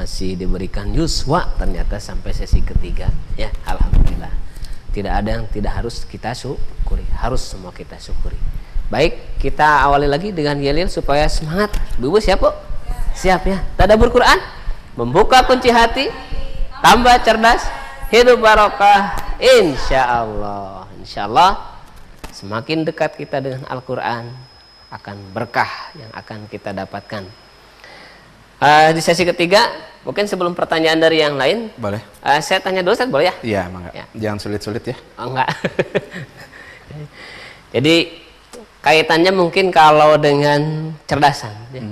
masih diberikan yuswa ternyata sampai sesi ketiga ya, alhamdulillah. Tidak ada yang tidak harus kita syukuri, harus semua kita syukuri. Baik, kita awali lagi dengan yelil supaya semangat. Ibu siap Bu? Siap ya. Tadabbur Quran membuka kunci hati, tambah cerdas, hidup barokah insyaallah. Insyaallah semakin dekat kita dengan Al-Quran akan berkah yang akan kita dapatkan. Di sesi ketiga, mungkin sebelum pertanyaan dari yang lain, boleh. Saya tanya dulu, Ustaz, boleh ya? Iya, mangga. Ya. Jangan sulit-sulit ya. Oh, enggak. Jadi kaitannya mungkin kalau dengan cerdasan, ya.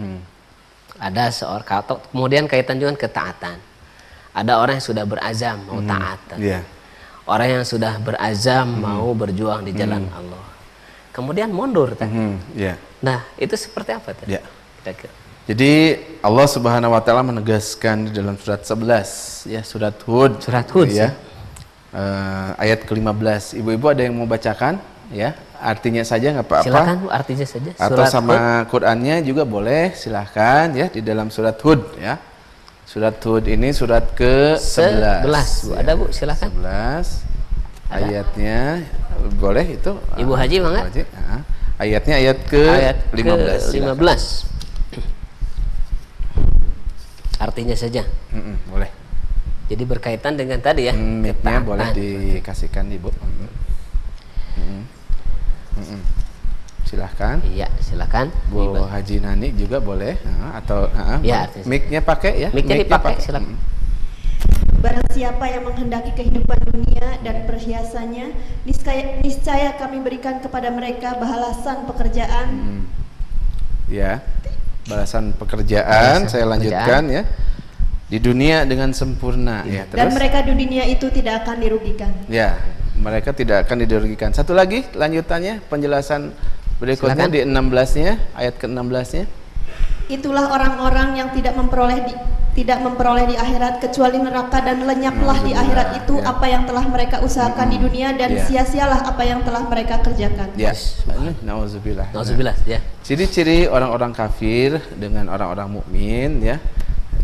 Ada seorang, kemudian kaitan juga ketaatan. Ada orang yang sudah berazam mau taat. Yeah. Orang yang sudah berazam mau berjuang di jalan Allah. Kemudian mundur. Yeah. Nah, itu seperti apa tadi? Yeah. Kira-kira. Jadi Allah Subhanahu wa taala menegaskan di dalam surat 11 ya, surat Hud. Surat Hud ya. Ayat ke-15. Ibu-ibu ada yang mau bacakan ya? Artinya saja nggak apa-apa. Silakan Bu, artinya saja. Atau Surat sama Hud. Qurannya juga boleh, silahkan ya, di dalam surat Hud ya. Surat Hud ini surat ke-11. 11 Bu, ada Bu, silakan. 11. Ayatnya boleh itu. Ibu Haji mangga. Ayatnya ayat ke-15. 15. Artinya saja. Boleh. Jadi berkaitan dengan tadi ya. Mic-nya boleh dikasihkan Ibu. Silahkan. Iya, silakan. Bu Haji Nani juga boleh. Atau ya, mic-nya pakai ya. Mic-nya dipakai, silakan. Barang siapa yang menghendaki kehidupan dunia dan perhiasannya, niscaya kami berikan kepada mereka balasan pekerjaan. Ya, balasan pekerjaan. Saya lanjutkan ya. Di dunia dengan sempurna ya. Terus? Dan mereka di dunia itu tidak akan dirugikan. Ya, mereka tidak akan dirugikan. Satu lagi lanjutannya, penjelasan berikutnya. Silakan. Di 16-nya, ayat ke-16-nya. Itulah orang-orang yang tidak memperoleh di akhirat kecuali neraka, dan lenyaplah di akhirat itu apa yang telah mereka usahakan di dunia, dan sia-sialah apa yang telah mereka kerjakan. Ya, nauzubillah. Nauzubillah ya. Ciri-ciri orang-orang kafir dengan orang-orang mukmin ya,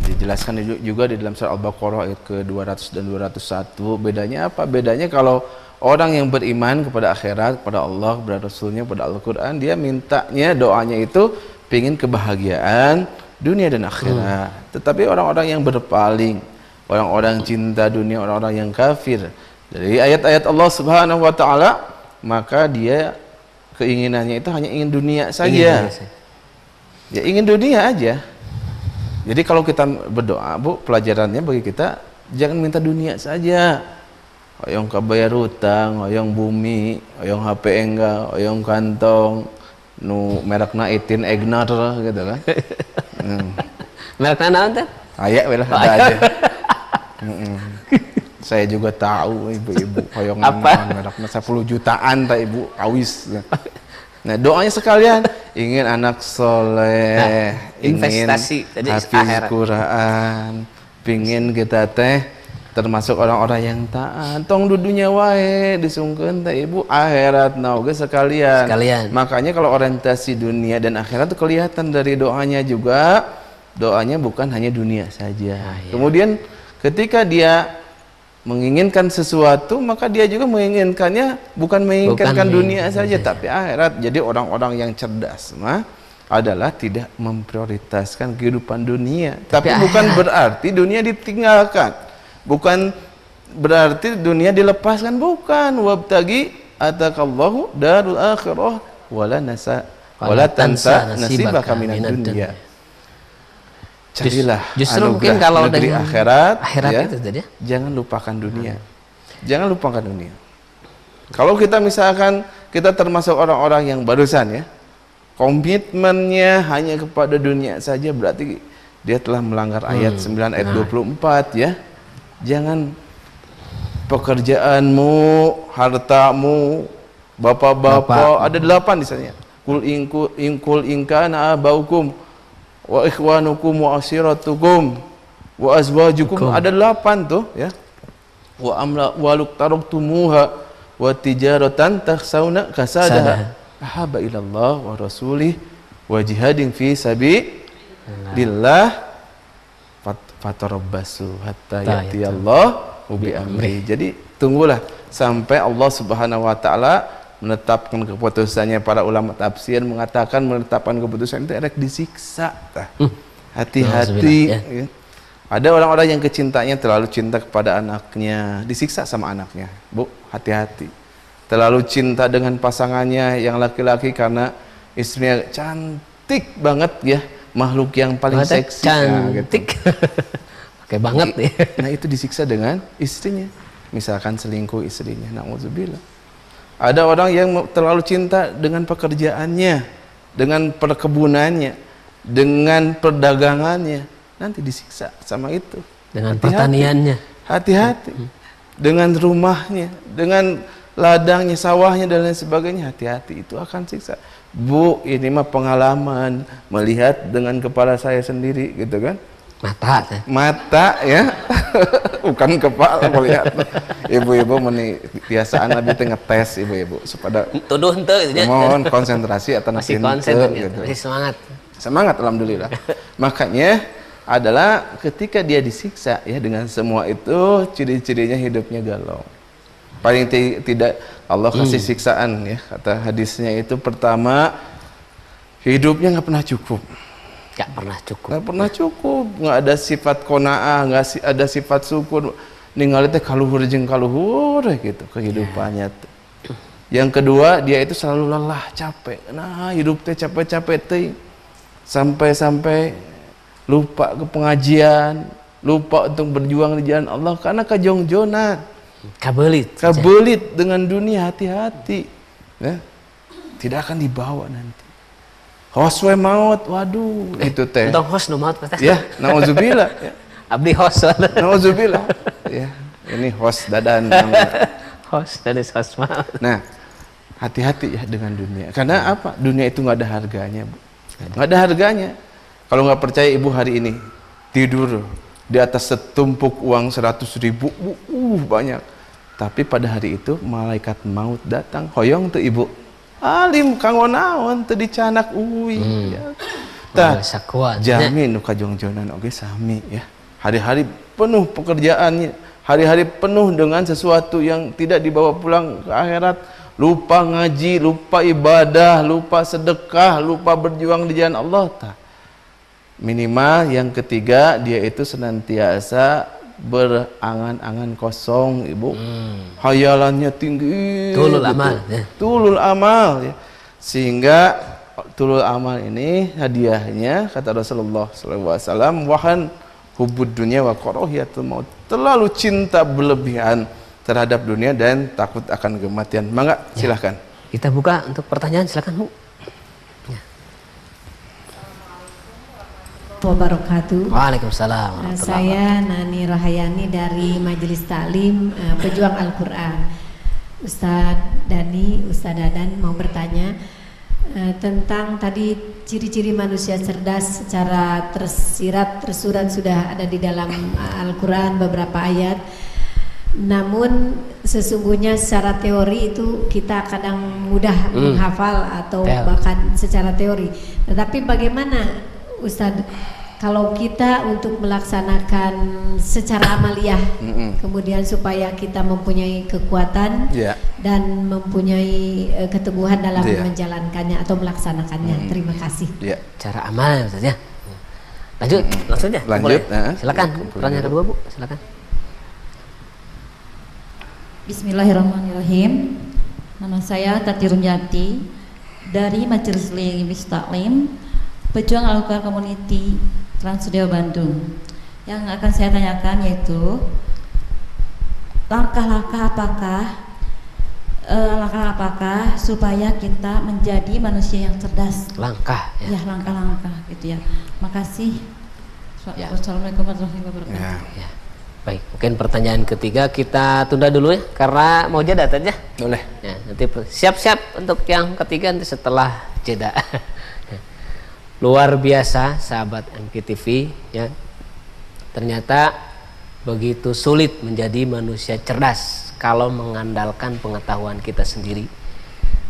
dijelaskan juga di dalam surah Al-Baqarah ayat ke-200 dan 201. Bedanya apa? Bedanya kalau orang yang beriman kepada akhirat, kepada Allah, kepada Rasulnya, kepada Al-Quran, dia mintanya, doanya itu pingin kebahagiaan dunia dan akhirat. Tetapi orang-orang yang berpaling, orang-orang cinta dunia, orang-orang yang kafir dari ayat-ayat Allah Subhanahu wa taala, maka dia keinginannya itu hanya ingin dunia saja. Ya, ingin dunia aja. Jadi kalau kita berdoa, Bu, pelajarannya bagi kita jangan minta dunia saja. Oyong kabayar hutang, oyong bumi, oyong HP enggak, oyong kantong, nu merekna itin egnar gitu kan. Merekna naon teh? Aya we lah, ada aja. Saya juga tahu ibu-ibu oyong merekna 10 jutaan teh Ibu, awis. Nah, doanya sekalian ingin anak soleh, investasi ingin hafiz Quran, pingin kita teh termasuk orang-orang yang taat. Tong dudunya wae disungkeun teh Ibu, akhirat naoge sekalian. Makanya kalau orientasi dunia dan akhirat itu kelihatan dari doanya juga. Doanya bukan hanya dunia saja. Kemudian ketika dia menginginkan sesuatu, maka dia juga menginginkannya bukan menginginkan dunia saja, tapi akhirat. Jadi orang-orang yang cerdas adalah tidak memprioritaskan kehidupan dunia. Tapi bukan berarti dunia ditinggalkan, bukan berarti dunia dilepaskan, bukan. Wabtagi atakallahu darul akhirah wala tansa nasibaka minad dunya. Carilah justru mungkin kalau negeri dengan akhirat ya, itu tadi ya. Jangan lupakan dunia. Jangan lupakan dunia. Kalau kita misalkan kita termasuk orang-orang yang barusan ya, komitmennya hanya kepada dunia saja, berarti dia telah melanggar ayat 9 ayat 24 ya. Jangan pekerjaanmu, hartamu, bapak-bapak, ada 8 di sana. Kul ingkana abaukum wa ikhwanukum wa asiratukum wa azwajukum, ada 8 tuh ya. Wa amla waluk taraktumuha wa tijaratan takhsawna kasadaha ahaba ilallah wa rasulih wa jihadin fi sabilillah fatarabbasu hatta Ta, ya'tiyallahu bi amri. Jadi tunggulah sampai Allah Subhanahu wa taala menetapkan keputusannya. Para ulama tafsir mengatakan menetapkan keputusan itu erek disiksa. Hati-hati ya. Ada orang-orang yang kecintanya terlalu cinta kepada anaknya, disiksa sama anaknya. Bu, hati-hati. Terlalu cinta dengan pasangannya yang laki-laki karena istrinya cantik banget ya, makhluk yang paling seksi. Cantik. Pakai banget nih. Nah, itu disiksa dengan istrinya. Misalkan selingkuh istrinya, na'udzubillah. Ada orang yang terlalu cinta dengan pekerjaannya, dengan perkebunannya, dengan perdagangannya, nanti disiksa sama itu. Dengan pertaniannya. Hati-hati. Dengan rumahnya, dengan ladangnya, sawahnya dan lain sebagainya, hati-hati, itu akan siksa. Bu, ini mah pengalaman melihat dengan kepala saya sendiri gitu kan. Mata ya. Bukan kepala melihat. Ibu-ibu biasaan lebih ngetes ibu-ibu supaya tuduh henteu mohon konsentrasi atau masih konsen gitu. Masih semangat alhamdulillah. Makanya adalah ketika dia disiksa ya dengan semua itu, ciri-cirinya hidupnya galau. Paling tidak Allah kasih siksaan ya, kata hadisnya itu pertama, hidupnya nggak pernah cukup. Nggak pernah cukup, nggak ada sifat qanaah, nggak ada sifat syukur. Ningali teh kaluhur jeung kaluhur gitu kehidupannya. Yang kedua, dia itu selalu lelah, capek. Nah, hidup teh capek-capek teh. Sampai lupa ke pengajian, lupa untuk berjuang di jalan Allah karena kajongjonan. Kabelit dengan dunia, hati-hati. Ya. Tidak akan dibawa nanti. Hoswe maut, waduh, itu teh. Entong hos nu maut teh. Ya, nauzubillah. Ya. Abdi hos. Nauzubillah. Ya, ini hos dadan. Hos dari hos maut. Nah, hati-hati ya dengan dunia. Karena apa? Dunia itu nggak ada harganya, Bu. Nggak ada harganya. Kalau nggak percaya ibu hari ini tidur di atas setumpuk uang 100.000, banyak. Tapi pada hari itu malaikat maut datang, hoyong tuh ibu. Alim kanggo naon teu dicanak uwi ya. Tah jamin nu kajongjonan oge sami ya. Hari-hari penuh pekerjaannya, hari-hari penuh dengan sesuatu yang tidak dibawa pulang ke akhirat. Lupa ngaji, lupa ibadah, lupa sedekah, lupa berjuang di jalan Allah. Tah. Minimal yang ketiga, dia itu senantiasa berangan-angan kosong, ibu. Hayalannya tinggi. Tulul gitu. amal. Ya. Tulul amal. Ya. Sehingga tulul amal ini hadiahnya kata Rasulullah SAW, wahan hubud dunia wa korohiyatul maut. Terlalu cinta berlebihan terhadap dunia dan takut akan kematian. Mangga, silahkan. Kita buka untuk pertanyaan, silakan Bu. Wabarakatuh. Waalaikumsalam. Saya Nani Rahayani dari Majelis Taklim Pejuang Al-Quran. Ustadz Dani, Ustadz Dadan mau bertanya tentang tadi ciri-ciri manusia cerdas secara tersurat sudah ada di dalam Al-Quran beberapa ayat. Namun sesungguhnya secara teori itu kita kadang mudah menghafal atau bahkan secara teori. Tetapi bagaimana Ustadz, kalau kita untuk melaksanakan secara amaliyah, kemudian supaya kita mempunyai kekuatan dan mempunyai keteguhan dalam menjalankannya atau melaksanakannya. Terima kasih. Cara amal maksudnya. Lanjut, langsung aja. Lanjut. Silakan. Pertanyaan kedua Bu, silakan. Bismillahirrahmanirrahim. Nama saya Tati Rumjati dari Majelis Taklim Pejuang Al-Quran Community Trans Studio Bandung. Yang akan saya tanyakan yaitu langkah-langkah apakah supaya kita menjadi manusia yang cerdas? Langkah ya, langkah-langkah gitu ya. Makasih. Wassalamualaikum warahmatullahi wabarakatuh. Ya. Baik, mungkin pertanyaan ketiga kita tunda dulu ya karena mau jeda aja. Boleh. Ya, nanti siap-siap untuk yang ketiga nanti setelah jeda. Luar biasa sahabat MKTV ya. Ternyata begitu sulit menjadi manusia cerdas kalau mengandalkan pengetahuan kita sendiri.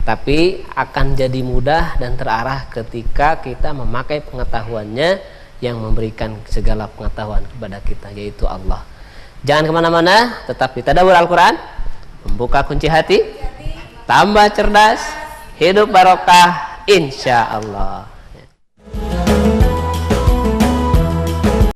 Tapi akan jadi mudah dan terarah ketika kita memakai pengetahuannya yang memberikan segala pengetahuan kepada kita, yaitu Allah. Jangan kemana-mana, tetap di Tadabbur Al-Quran, membuka kunci hati, tambah cerdas, hidup barokah, insya Allah.